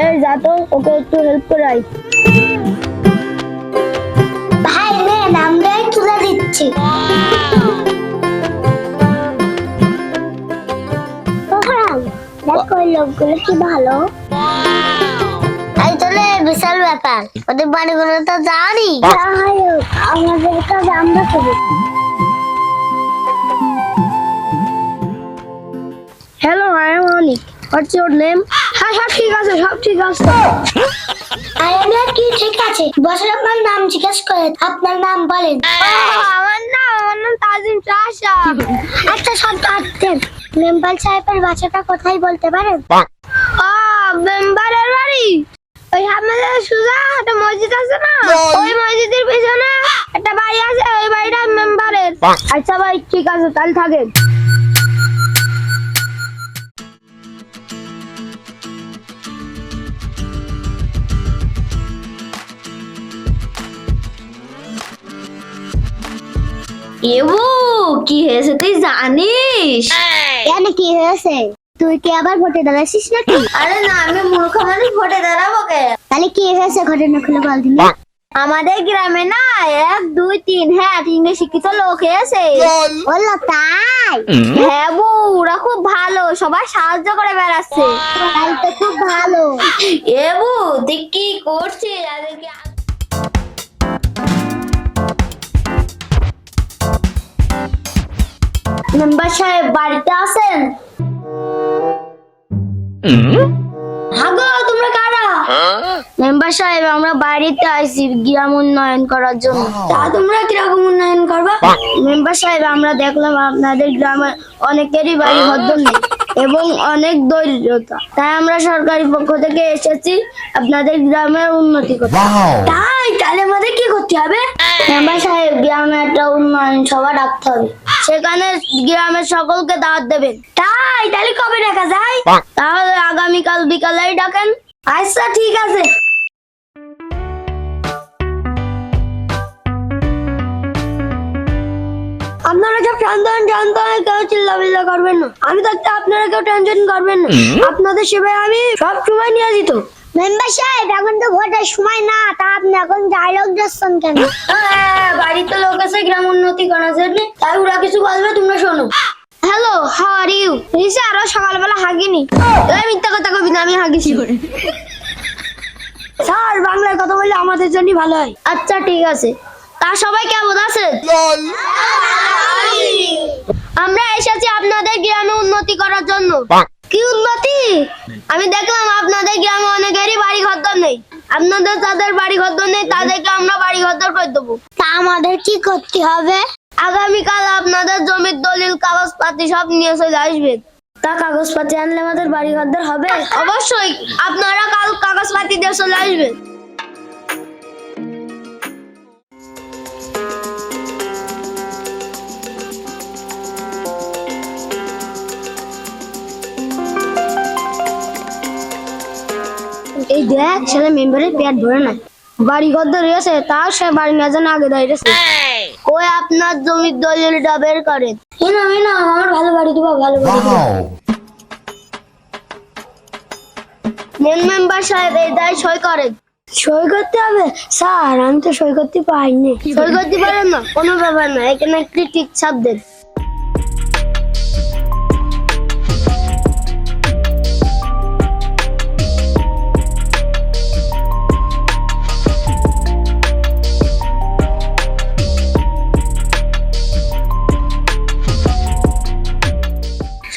এই যা তো, ওকে একটু হেল্প করে আই। ভাই নেন, আমরাই তুলে দিচ্ছি। দেখো লোকগুলো কি ভালো। এই চলে বিশাল ব্যাপার, ওদের বাড়িগুলো তো জানি। আমাদের কাজ আমরা করি। Hello, I am Anik. What's your name? হ্যাঁ হ্যাঁ, ঠিক আছে, সব ঠিক আছে। আরে না, কি ঠিক আছে? বসে আপনার নাম জিজ্ঞেস করে, আপনার নাম বলেন। আমার নাম তাজিম চাষা। আচ্ছা সব আসছেন। মেম্বার সাহেবের বাসাটা কোথায় বলতে পারেন? মেম্বারের বাড়ি ওই আমাদের সুজা একটা মসজিদ আছে না, ওই মসজিদের পিছনে একটা বাড়ি আছে, ওই বাড়িটা মেম্বারের। আচ্ছা ভাই, ঠিক আছে, তাহলে থাকেন। এবু, কি হয়েছে তুই জানিস? কেন, কি হয়েছে? তুই কি আবার ভোটে দাঁড়াচ্ছিস নাকি? আরে না, আমি মূর্খ মানুষ, ভোটে দাঁড়াবো কে? তাহলে কি হয়েছে, ঘটনা খুলে বল দিন। আমাদের গ্রামে না 1 2 3 হ্যাঁ 3টে শিক্ষিত লোক এসে। বললো তাই? হ্যাঁ বউ, ওরা খুব ভালো, সবাই সাহায্য করে বেড়াচ্ছে। তাহলে তো খুব ভালো। এবু, তুই কি করছিস? তাদেরকে মেম্বার সাহেব বাড়িতে আছেন? হাগো, তোমরা কারা? মেম্বার সাহেব, আমরা বাড়িতে আইছি গ্রাম উন্নয়ন করার জন্য। তা তোমরা কিরকম উন্নয়ন করবা? মেম্বার সাহেব, আমরা দেখলাম আপনাদের গ্রামে অনেকেরই বাড়ি ঘর নেই এবং অনেক দরিদ্রতা, তাই আমরা সরকারি পক্ষ থেকে এসেছি আপনাদের গ্রামের উন্নতি করতে। তাই? তাহলে আমাদের কি করতে হবে? মেম্বার সাহেব, গ্রামে একটা উন্নয়ন সভা ডাকতে হবে, সেখানে গ্রামের সকলকে দাওয়াত দেবেন। তাই? তাহলে কবে দেখা যায়? তাহলে আগামীকাল বিকালেই ডাকেন। আচ্ছা ঠিক আছে। আপনারা সব শান্ত কেউ চিল্লাবিল্লা করবেন না। আমি থাকতে আপনারা কেউ টেনশন করবেন না। আপনাদের সেবায় আমি সব সময় নিয়োজিত। মেম্বার সাহেব, এখন তো ভোটের সময় না, তা আপনি এখন ডায়লগ দিচ্ছেন কেন? বাড়িতে লোক আছে গ্রাম উন্নতি করার জন্য, তাই ওরা কিছু বলবে, তোমরা শোনো। Hello, how are you? Risa আরো সকালবেলা হাগিনি। এই মিথ্যা কথা কবি না, আমি হাগিছি। স্যার, বাংলায় কথা বললে আমাদের জন্য ভালো হয়। আচ্ছা ঠিক আছে, তা সবাই কেমন আছে? আমরা এসেছি আপনাদের গ্রামে উন্নতি করার জন্য। কি উন্নতি? আমি দেখলাম আপনাদের গ্রামে অনেকেরই বাড়ি ঘর নেই। আপনাদের যাদের বাড়ি ঘর নেই তাদেরকে আমরা বাড়ি ঘর করে দেবো। তা আমাদের কি করতে হবে? আগামীকাল আপনাদের জমির দলিল কাগজপাতি সব নিয়ে চলে আসবেন। তা কাগজপাতি আনলে আমাদের বাড়ি ঘর হবে? অবশ্যই, আপনারা কাল কাগজপাতি দিয়ে চলে আসবেন। এই দেখ, ছেলে মেম্বারের পেট ভরে নাই, বাড়ি ঘর রয়েছে, তাও সে বাড়ি না জানা আগে দাঁড়িয়েছে। ওই আপনার জমির দলিলটা বের করেন। আমার ভালো বাড়ি দেবো, ভালো বাড়ি দেবো। মেম্বার সাহেব, এই দায় সই করেন। সই করতে হবে? স্যার, আমি তো সই করতে পারিনি। সই করতে পারেন না? কোনো ব্যাপার না, এখানে একটি টিক ছাপ দেন।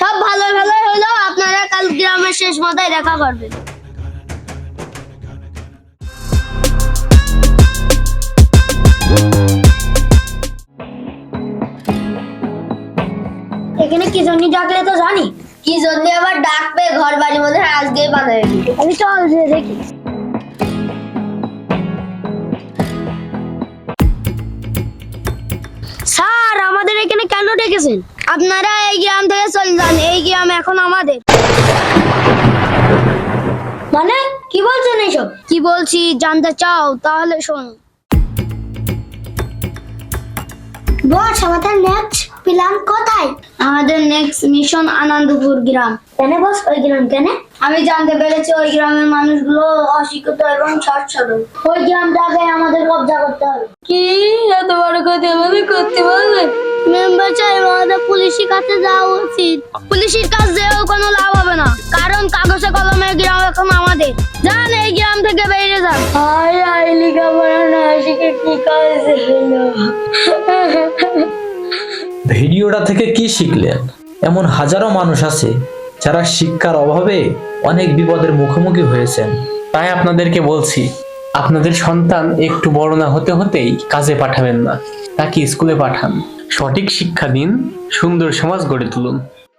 সব ভালো হলো, আপনারা কাল গ্রামের শেষ মাথায় দেখা করবেন। এখানে কি জন্য ডাকলে তো জানি। কি জন্য আবার ডাকবে? ঘর বাড়ির মধ্যে আজকেই বানাবে। আমি চল যে দেখি। স্যার, আমাদের এখানে কেন ডেকেছেন? আপনারা এই গ্রাম থেকে চলে যান, এই গ্রাম এখন আমাদের। মানে কি বলছেন এইসব? কি বলছি জানতে চাও? তাহলে শোনো। বস, আমাদের নেক্সট প্ল্যান কোথায়? আমাদের নেক্সট মিশন আনন্দপুর গ্রাম। কেন বস, ওই গ্রাম কেন? আমি জানতে পেরেছি ওই গ্রামের মানুষগুলো অশিক্ষিত এবং সৎ সরল। ওই গ্রামটাকে আমাদের কবজা করতে হবে। কি এত বড় কথা আমাদের করতে বলবে? মেম্বার চাই আমাদের পুলিশের কাছে যাওয়া উচিত। পুলিশের কাছে যেও কোনো লাভ হবে না, কারণ কাগজে কলমে গ্রাম এখন আমাদের। যান এই গ্রাম থেকে বেরিয়ে যান। আয় আয় লেখাপড়া না শিখে কি কাজ হলো? ভিডিওটা থেকে কি শিখলেন? এমন হাজারো মানুষ আছে যারা শিক্ষার অভাবে অনেক বিপদের মুখোমুখি হয়েছেন। তাই আপনাদেরকে বলছি, আপনাদের সন্তান একটু বড় না হতে হতেই কাজে পাঠাবেন না, তাকে স্কুলে পাঠান। সঠিক শিক্ষা দিন, সুন্দর সমাজ গড়ে তুলুন।